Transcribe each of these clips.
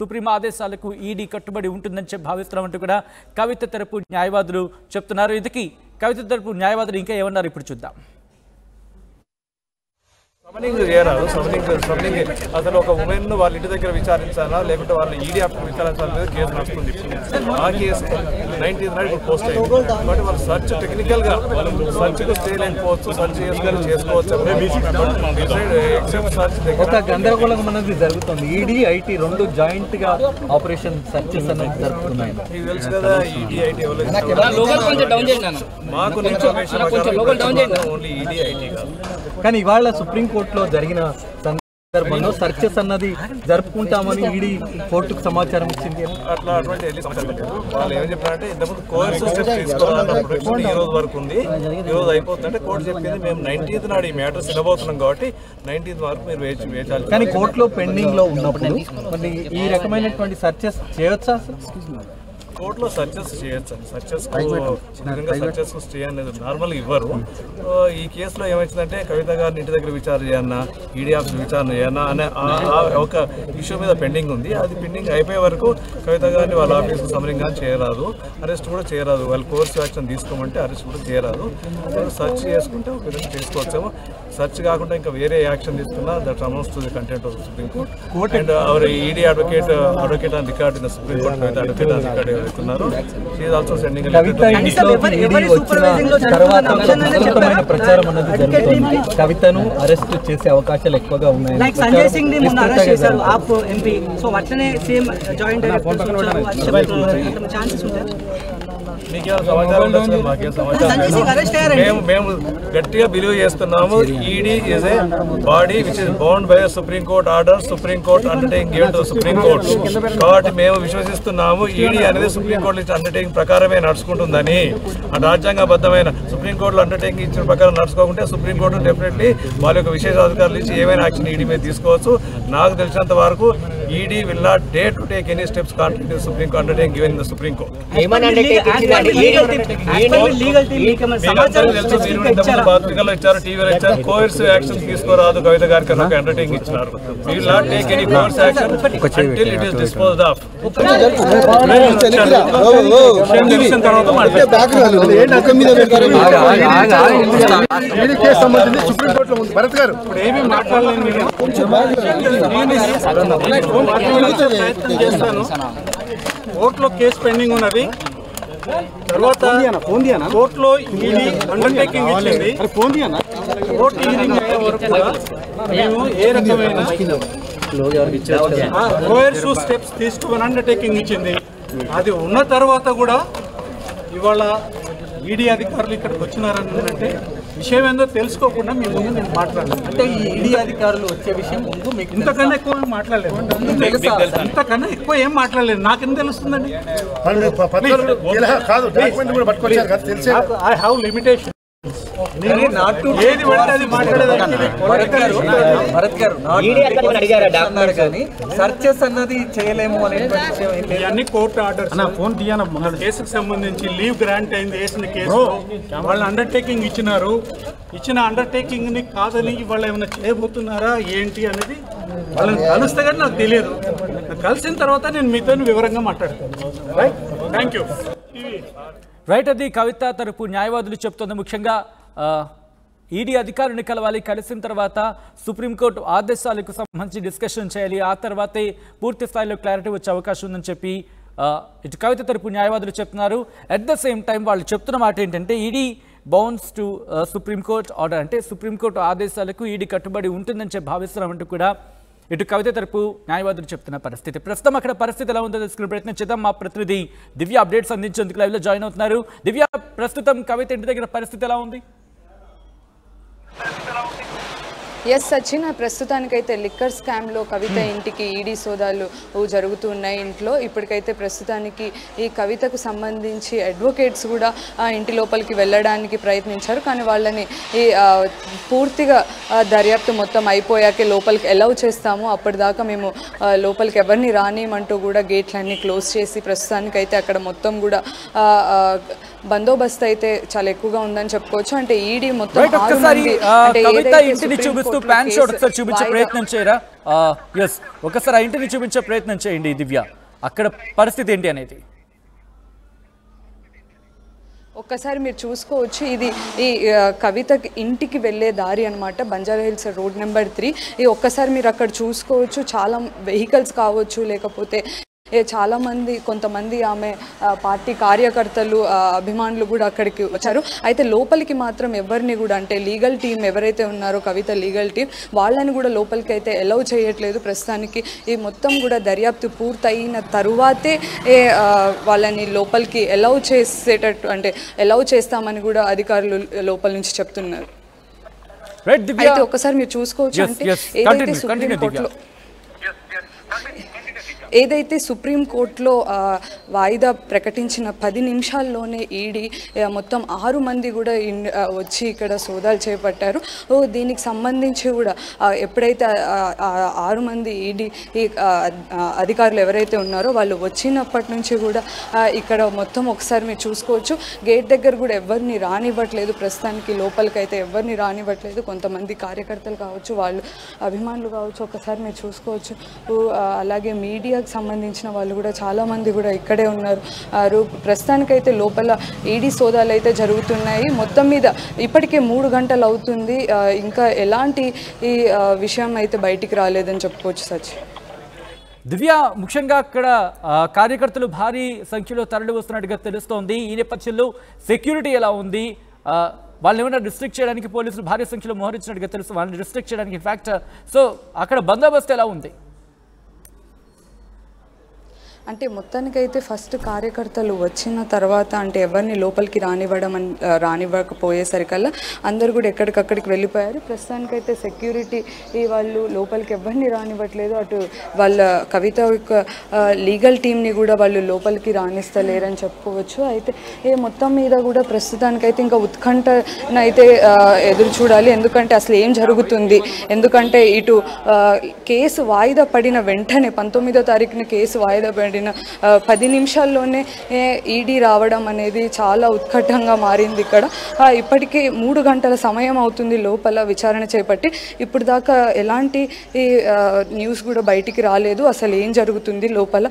Supreme ఆదేశాలకు ED కట్టుబడి ఉంటుందని భావిస్తున్నామంటూ కూడా కవిత తరపు న్యాయవాదులు చెప్తున్నారు. ఇదికి కవిత తరపు న్యాయవాదులు ఇంకా ఏమన్నారు ఇప్పుడు చూద్దాం. సమనింగ్ చేయరాదు. సమనింగ్ అసలు ఒక ఉమెన్ వాళ్ళ ఇంటి దగ్గర విచారించాలా లేకుంటే వాళ్ళ ఈడీ ఆఫీస్ విచారించాలనేది కేసు నడుస్తుంది. ఆ కేసు 19th నాడు ఇప్పుడు పోస్ట్ అయింది. కాబట్టి వాళ్ళు సర్చ్ టెక్నికల్గా వాళ్ళు సర్చ్కు స్టే లేకపోవచ్చు, సర్చ్ చేసుకోవచ్చు. ఒక గందరగోళం అనేది జరుగుతుంది. ఈడీ ఐటీ రెండు జాయింట్ గా ఆపరేషన్ సర్చెస్ అనేది జరుగుతున్నాయి. మీకు తెలుసు కదా ఈడీ ఐటీ మాకు ఓన్లీ ఈడీ ఐటీ కాదు. కానీ ఇవాళ సుప్రీంకోర్టులో జరిగిన సందర్భంలో సర్చెస్ అన్నది జరుపుకుంటామని ఈడీ కోర్టుకు సమాచారం ఇచ్చింది. అటువంటి వాళ్ళు ఏమని చెప్పారంటే ఇంతకుముందు కోర్సు స్టెప్స్ తీసుకోవాలన్నప్పుడు ఈ రోజు వరకు ఉంది, ఈ రోజు అయిపోతుందంటే కోర్టు చెప్పింది మేము 19th నాడు ఈ మ్యాటర్స్ వినబోతున్నాం కాబట్టి 19th వరకు మీరు వేచాలి. కానీ కోర్టులో పెండింగ్ లో ఉన్నప్పుడు మరి ఈ రకమైనటువంటి సర్చెస్ చేయొచ్చా? కోర్టులో సర్చెస్ చేయొచ్చు. సర్చెస్ స్టే అనేది నార్మల్గా ఇవ్వరు. ఈ కేసులో ఏమైందంటే కవిత గారిని ఇంటి దగ్గర విచారణ చేయన్నా, ఈడీ ఆఫీస్ విచారణ చేయన్నా అనే ఒక ఇష్యూ మీద పెండింగ్ ఉంది. అది పెండింగ్ అయిపోయే వరకు కవిత గారిని వాళ్ళ ఆఫీస్కి సమరింగ్ కానీ చేయరాదు, అరెస్ట్ కూడా చేయరాదు. వాళ్ళు కోర్సు యాక్షన్ తీసుకోమంటే అరెస్ట్ కూడా చేయరాదు. సర్చ్ చేసుకుంటే ఒక విధంగా చేసుకోవచ్చేమో. సర్చ్ కాకుండా ఇంకా వేరే యాక్షన్ తీసుకున్నా that amounts to the content of supreme court and hour ED advocate on record in the supreme court Kavitha advocate on record కవితను అరెస్ట్ చేసే అవకాశాలు ఎక్కువగా ఉన్నాయి. మేము గట్టిగా బిలీవ్ చేస్తున్నాము. ED is a body which is bound by supreme court order, supreme court undertaking given to supreme court. కాబట్టి మేము విశ్వసిస్తున్నాము ఈడీ అనేది సుప్రీం కోర్టు ఇచ్చిన అండర్టేకింగ్ ప్రకారమే నడుచుకుంటుందని. రాజ్యాంగబద్ధమైన సుప్రీం కోర్టులో అండర్టేకింగ్ ఇచ్చిన ప్రకారం నడుచుకోకుంటే సుప్రీం కోర్టు డెఫినెట్లీ వాళ్ళ యొక్క విశేషాధికారులు ఇచ్చి ఏమైనా యాక్షన్ ఈడీ మీద తీసుకోవచ్చు. నాకు తెలిసినంత వరకు ED will not dare to take any steps contrary to supreme court undertaking given in the supreme court. పత్రికల్లో ఇచ్చారు, టీవీలో ఇచ్చారు. కోర్సు యాక్షన్ తీసుకోరాదు కవిత గారికి ఒక అండర్టేకింగ్ ఇచ్చినారు. We will not take any course action until it is disposed of. కోర్టులో case pending ఉన్నది. తర్వాత కోర్టులో ఈడీ అండర్టేకింగ్ ఇచ్చింది. కోర్టు హీరింగ్ అయ్యే వరకు కూడా మేము ఏ రకమైన కోయర్సివ్ స్టెప్స్ తీసుకోమని అండర్టేకింగ్ ఇచ్చింది. అది ఉన్న తర్వాత కూడా ఇవాళ ఈడీ అధికారులు ఇక్కడికి వచ్చినారని అంటే విషయం ఏందో తెలుసుకోకుండా మీ ముందు నేను మాట్లాడలేదు. అంటే ఈ ఈడీ అధికారులు వచ్చే విషయం ముందు మీకు ఇంతకన్నా ఎక్కువ మాట్లాడలేదు. ఇంతకన్నా ఎక్కువ ఏం మాట్లాడలేదు. నాకేం తెలుస్తుందండి? I have limitation. సర్చెస్ అన్నది చేయలేము అన్ని కోర్టు ఆర్డర్స్. ఫోన్ కేసుకు సంబంధించి లీవ్ గ్రాంట్ అయింది వేసిన కేసు. వాళ్ళు అండర్టేకింగ్ ఇచ్చినారు. ఇచ్చిన అండర్టేకింగ్ ని కాదని వాళ్ళు ఏమైనా చేయబోతున్నారా ఏంటి అనేది వాళ్ళని కలిస్తే కానీ నాకు తెలియదు. కలిసిన తర్వాత నేను మీతో వివరంగా మాట్లాడతాను. Right, thank you. రైట్, అది కవిత తరపు న్యాయవాదులు చెప్తుంది. ముఖ్యంగా ఈడీ అధికారులను కలవాలి, కలిసిన తర్వాత సుప్రీంకోర్టు ఆదేశాలకు సంబంధించి డిస్కషన్ చేయాలి, ఆ తర్వాతే పూర్తి స్థాయిలో క్లారిటీ వచ్చే అవకాశం ఉందని చెప్పి ఇటు కవిత తరపు న్యాయవాదులు చెప్తున్నారు. అట్ ద సేమ్ టైం వాళ్ళు చెప్తున్న మాట ఏంటంటే ED bounce to supreme court order, అంటే సుప్రీంకోర్టు ఆదేశాలకు ఈడీ కట్టుబడి ఉంటుందని చెప్పి భావిస్తున్నామంటూ కూడా ఇటు కవిత తరపు న్యాయవాదులు చెప్తున్న పరిస్థితి. ప్రస్తుతం అక్కడ పరిస్థితి ఎలా ఉందో తెలుసుకునే ప్రయత్నం చేద్దాం. మా ప్రతినిధి దివ్య అప్డేట్స్ అందించేందుకు లైవ్లో జాయిన్ అవుతున్నారు. దివ్య, ప్రస్తుతం కవిత ఇంటి దగ్గర పరిస్థితి ఎలా ఉంది? ఎస్ సచిన్, ప్రస్తుతానికైతే లిక్కర్ స్కామ్లో కవిత ఇంటికి ఈడీ సోదాలు జరుగుతున్నాయి ఇంట్లో. ఇప్పటికైతే ప్రస్తుతానికి ఈ కవితకు సంబంధించి అడ్వకేట్స్ కూడా ఇంటి లోపలికి వెళ్ళడానికి ప్రయత్నించారు. కానీ వాళ్ళని ఈ పూర్తిగా దర్యాప్తు మొత్తం అయిపోయాకే లోపలికి అలౌ చేస్తాము, అప్పటిదాకా మేము లోపలికి ఎవరిని రానియమంటూ కూడా గేట్లన్నీ క్లోజ్ చేసి ప్రస్తుతానికైతే అక్కడ మొత్తం కూడా బందోబస్తు అయితే చాలా ఎక్కువగా ఉందని చెప్పుకోవచ్చు. అంటే ఈడీ మొత్తం చూపించే ప్రయత్నం చేయరా? ఎస్, ఒకసారి ఆ ఇంటిని చూపించే ప్రయత్నం చేయండి దివ్య, అక్కడ పరిస్థితి ఏంటి అనేది. ఒక్కసారి మీరు చూసుకోవచ్చు, ఇది ఈ కవిత ఇంటికి వెళ్ళే దారి అనమాట, బంజారా హిల్స్ రోడ్ నెంబర్ 3. ఈ ఒక్కసారి మీరు అక్కడ చూసుకోవచ్చు, చాలా వెహికల్స్ కావచ్చు, లేకపోతే చాలామంది కొంతమంది ఆమె పార్టీ కార్యకర్తలు అభిమానులు కూడా అక్కడికి వచ్చారు. అయితే లోపలికి మాత్రం ఎవరిని కూడా, అంటే లీగల్ టీం ఎవరైతే ఉన్నారో కవిత లీగల్ టీం, వాళ్ళని కూడా లోపలికి అయితే అలౌ చేయట్లేదు ప్రస్తుతానికి. ఈ మొత్తం కూడా దర్యాప్తు పూర్తయిన తరువాతే వాళ్ళని లోపలికి అలౌ చేసేటట్టు, అంటే అలౌ చేస్తామని కూడా అధికారులు లోపల నుంచి చెప్తున్నారు. అయితే ఒకసారి మీరు చూసుకోవచ్చు, అంటే ఏదైతే సుప్రీంకోర్టులో వాయిదా ప్రకటించిన 10 నిమిషాల్లోనే ఈడీ మొత్తం 6 మంది కూడా వచ్చి ఇక్కడ సోదాలు చేపట్టారు. దీనికి సంబంధించి కూడా ఎప్పుడైతే 6 మంది ఈడీ అధికారులు ఎవరైతే ఉన్నారో వాళ్ళు వచ్చినప్పటి నుంచి కూడా ఇక్కడ మొత్తం ఒకసారి మీరు చూసుకోవచ్చు, గేట్ దగ్గర కూడా ఎవరిని రానివ్వట్లేదు, ప్రస్తుతానికి లోపలికైతే ఎవరిని రానివ్వట్లేదు. కొంతమంది కార్యకర్తలు కావచ్చు, వాళ్ళు అభిమానులు కావచ్చు, ఒకసారి మీరు చూసుకోవచ్చు. అలాగే మీడియా సంబంధించిన వాళ్ళు కూడా చాలా మంది కూడా ఇక్కడే ఉన్నారు. ప్రస్తుతానికైతే లోపల ఈడీ సోదాలు అయితే జరుగుతున్నాయి. మొత్తం మీద ఇప్పటికే 3 గంటలు అవుతుంది, ఇంకా ఎలాంటి ఈ విషయం అయితే బయటికి రాలేదని చెప్పుకోవచ్చు. సచి దివ్య, ముఖ్యంగా అక్కడ కార్యకర్తలు భారీ సంఖ్యలో తరలి వస్తున్నట్టుగా తెలుస్తోంది. ఈ నేపథ్యంలో సెక్యూరిటీ ఎలా ఉంది? వాళ్ళని ఏమైనా రిస్ట్రిక్ట్ చేయడానికి పోలీసులు భారీ సంఖ్యలో మోహరించినట్టుగా తెలుసు, వాళ్ళని రిస్ట్రిక్ట్ చేయడానికి ఫ్యాక్ట్. సో అక్కడ బందోబస్తు ఎలా ఉంది? అంటే మొత్తానికైతే ఫస్ట్ కార్యకర్తలు వచ్చిన తర్వాత, అంటే ఎవరిని లోపలికి రానివ్వకపోయేసరికల్లా అందరూ కూడా ఎక్కడికక్కడికి వెళ్ళిపోయారు. ప్రస్తుతానికైతే సెక్యూరిటీ వాళ్ళు లోపలికి ఎవరిని రానివ్వట్లేదు. అటు వాళ్ళ కవిత యొక్క లీగల్ టీంని కూడా వాళ్ళు లోపలికి రాణిస్తలేరని చెప్పుకోవచ్చు. అయితే మొత్తం మీద కూడా ప్రస్తుతానికైతే ఇంకా ఉత్కంఠనైతే ఎదురు చూడాలి, ఎందుకంటే అసలు ఏం జరుగుతుంది. ఎందుకంటే ఇటు కేసు వాయిదా పడిన వెంటనే 19వ తారీఖున కేసు వాయిదా పడిన 10 నిమిషాల్లోనే ఈడీ రావడం అనేది చాలా ఉత్కంఠంగా మారింది. ఇక్కడ ఇప్పటికే 3 గంటల సమయం అవుతుంది లోపల విచారణ చేపట్టి, ఇప్పుడు దాకా ఎలాంటి న్యూస్ కూడా బయటికి రాలేదు. అసలు ఏం జరుగుతుంది లోపల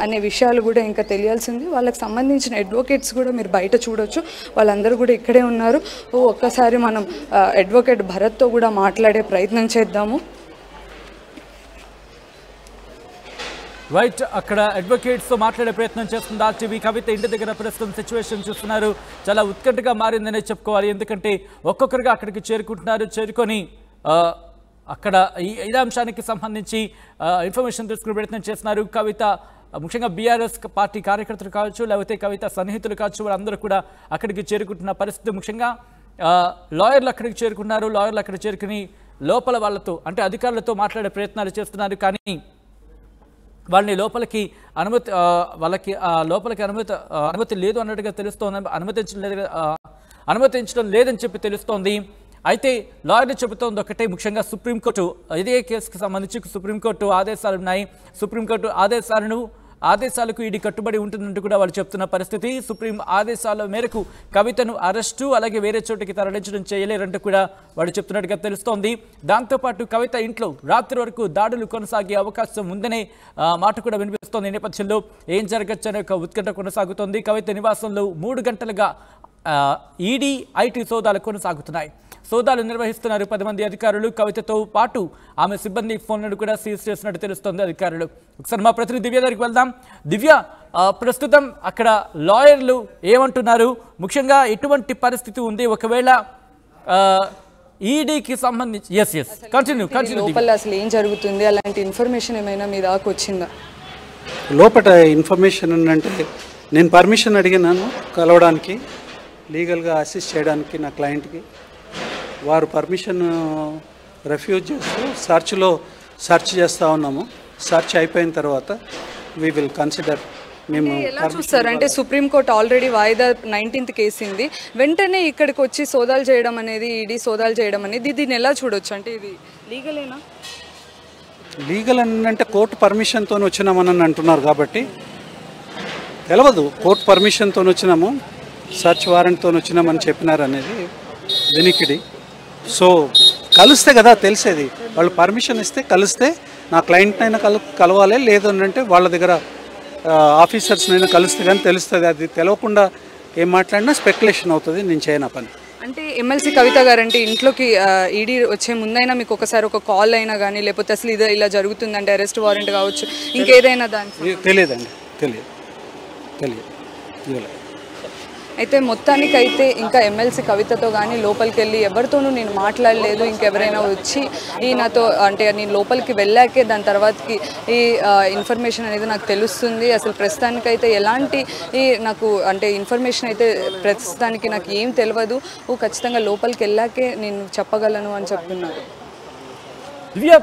అనే విషయాలు కూడా ఇంకా తెలియాల్సింది. వాళ్ళకి సంబంధించిన అడ్వకేట్స్ కూడా మీరు బయట చూడొచ్చు, వాళ్ళందరూ కూడా ఇక్కడే ఉన్నారు. ఒక్కసారి మనం అడ్వకేట్ భరత్తో కూడా మాట్లాడే ప్రయత్నం చేద్దాము. రైట్, అక్కడ అడ్వకేట్స్తో మాట్లాడే ప్రయత్నం చేస్తుంది ఆర్టీవీ. కవిత ఇంటి దగ్గర ప్రస్తుతం సిచ్యువేషన్ చూస్తున్నారు, చాలా ఉత్కంఠగా మారిందనే చెప్పుకోవాలి. ఎందుకంటే ఒక్కొక్కరుగా అక్కడికి చేరుకొని అక్కడ ఈ అంశానికి సంబంధించి ఇన్ఫర్మేషన్ తీసుకునే ప్రయత్నం చేస్తున్నారు. కవిత ముఖ్యంగా బీఆర్ఎస్ పార్టీ కార్యకర్తలు కావచ్చు, లేకపోతే కవిత సన్నిహితులు కావచ్చు, వాళ్ళందరూ కూడా అక్కడికి చేరుకుంటున్న పరిస్థితి. ముఖ్యంగా లాయర్లు అక్కడికి చేరుకున్నారు. లాయర్లు అక్కడ చేరుకుని లోపల వాళ్ళతో, అంటే అధికారులతో మాట్లాడే ప్రయత్నాలు చేస్తున్నారు. కానీ వాళ్ళని లోపలికి అనుమతి లేదు అన్నట్టుగా తెలుస్తోంది, అనుమతించడం లేదని చెప్పి తెలుస్తోంది. అయితే లాయర్లు చెబుతోంది ఒకటే, ముఖ్యంగా సుప్రీంకోర్టు ఇదే కేసుకు సంబంధించి సుప్రీంకోర్టు ఆదేశాలు ఉన్నాయి. సుప్రీంకోర్టు ఆదేశాలకు ఈడీ కట్టుబడి ఉంటుందంటూ కూడా వాళ్ళు చెప్తున్న పరిస్థితి. సుప్రీం ఆదేశాల మేరకు కవితను అరెస్టు అలాగే వేరే చోటికి తరలించడం చేయలేరంటూ కూడా వాళ్ళు చెప్తున్నట్టుగా తెలుస్తోంది. దాంతోపాటు కవిత ఇంట్లో రాత్రి వరకు దాడులు కొనసాగే అవకాశం ఉందనే మాట కూడా వినిపిస్తోంది. ఈ నేపథ్యంలో ఏం జరగచ్చనే ఒక ఉత్కంఠ కొనసాగుతోంది. కవిత నివాసంలో 3 గంటలుగా ఈడీ ఐటీ సోదాలు కొనసాగుతున్నాయి. సోదాలు నిర్వహిస్తున్నారు 10 మంది అధికారులు. కవితతో పాటు ఆమె సిబ్బంది ఫోన్లను కూడా సీజ్ చేసినట్టు తెలుస్తోంది అధికారులు. ఒకసారి మా ప్రతినిధి దివ్య దగ్గరికి వెళ్దాం. దివ్య, ప్రస్తుతం అక్కడ లాయర్లు ఏమంటున్నారు? ముఖ్యంగా ఎటువంటి పరిస్థితి ఉంది? ఒకవేళ ఈడీకి సంబంధించి కంటిన్యూ లోపల అసలు ఏం జరుగుతుంది, అలాంటి ఇన్ఫర్మేషన్ ఏమైనా మీ దాకా వచ్చిందా? లోపల ఇన్ఫర్మేషన్ అంటే నేను పర్మిషన్ అడిగినాను కలవడానికి, లీగల్గా అసిస్ట్ చేయడానికి నా క్లయింట్కి. వారు పర్మిషన్ రిఫ్యూజ్ చేస్తూ సెర్చ్ చేస్తూ ఉన్నాము. సెర్చ్ అయిపోయిన తర్వాత వీ విల్ కన్సిడర్. మేము ఎలా చూస్తారు అంటే సుప్రీంకోర్టు ఆల్రెడీ వాయిదా 19th కేసింది, వెంటనే ఇక్కడికి వచ్చి సోదాలు చేయడం అనేది, ఈడీ సోదాలు చేయడం అనేది, దీన్ని ఎలా చూడొచ్చు? అంటే ఇది లీగలేనా? లీగల్ అంటే కోర్టు పర్మిషన్తో వచ్చినామని అంటున్నారు కాబట్టి తెలియదు. కోర్టు పర్మిషన్తో వచ్చినాము, సెర్చ్ వారెంట్తో వచ్చినామని చెప్పినారు అనేది వినికిడి. సో కలిస్తే కదా తెలిసేది. వాళ్ళు పర్మిషన్ ఇస్తే కలిస్తే నా క్లయింట్నైనా కలవాలి, లేదంటే వాళ్ళ దగ్గర ఆఫీసర్స్నైనా కలిస్తే కానీ తెలుస్తుంది. అది తెలవకుండా ఏం మాట్లాడినా స్పెక్యులేషన్ అవుతుంది. నేను చేయను పని. అంటే ఎమ్మెల్సీ కవిత గారు అంటే ఇంట్లోకి ఈడీ వచ్చే ముందైనా మీకు ఒకసారి ఒక కాల్ అయినా కానీ, లేకపోతే అసలు ఇది ఇలా జరుగుతుందంటే అరెస్ట్ వారెంట్ కావచ్చు, ఇంకేదైనా దానికి తెలియదండి. తెలియదు. అయితే మొత్తానికైతే ఇంకా ఎమ్మెల్సీ కవితతో కానీ లోపలికి వెళ్ళి ఎవరితోనూ నేను మాట్లాడలేదు. ఇంకెవరైనా వచ్చి నాతో అంటే నేను లోపలికి వెళ్ళాకే దాని తర్వాతకి ఈ ఇన్ఫర్మేషన్ అనేది నాకు తెలుస్తుంది. అసలు ప్రస్తుతానికైతే ఎలాంటి నాకు అంటే ఇన్ఫర్మేషన్ అయితే ప్రస్తుతానికి నాకు ఏం తెలియదు. ఖచ్చితంగా లోపలికి వెళ్ళాకే నేను చెప్పగలను అని చెప్తున్నారు. దివ్య,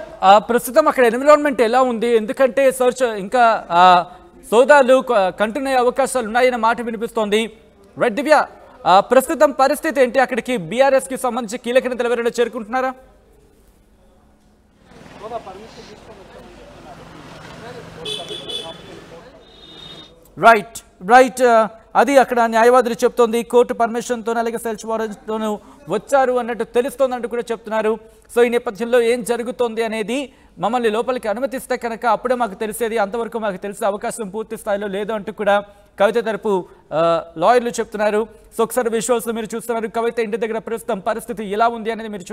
ప్రస్తుతం అక్కడ ఎన్విరాన్మెంట్ ఎలా ఉంది? ఎందుకంటే సర్చ్ ఇంకా సోదాలు కంటిన్యూ అయ్యే అవకాశాలు ఉన్నాయన్న మాట వినిపిస్తోంది. రైట్ దివ్య, ప్రస్తుతం పరిస్థితి ఏంటి? అక్కడికి బీఆర్ఎస్కి సంబంధించి కీలక నేతలు ఎవరైనా చేరుకుంటున్నారా? రైట్ అది అక్కడ న్యాయవాదులు చెప్తోంది. కోర్టు పర్మిషన్తో అలాగే సెర్చ్ వారెంట్తోనూ వచ్చారు అన్నట్టు తెలుస్తోందంటూ కూడా చెప్తున్నారు. సో ఈ నేపథ్యంలో ఏం జరుగుతోంది అనేది మమ్మల్ని లోపలికి అనుమతిస్తే కనుక అప్పుడే మాకు తెలిసేది, అంతవరకు మాకు తెలిసే అవకాశం పూర్తి స్థాయిలో లేదు అంటూ కూడా కవిత తరపు లాయర్లు చెప్తున్నారు. సో ఒకసారి విజువల్స్ మీరు చూస్తున్నారు. కవిత ఇంటి దగ్గర ప్రస్తుతం పరిస్థితి ఎలా ఉంది అనేది మీరు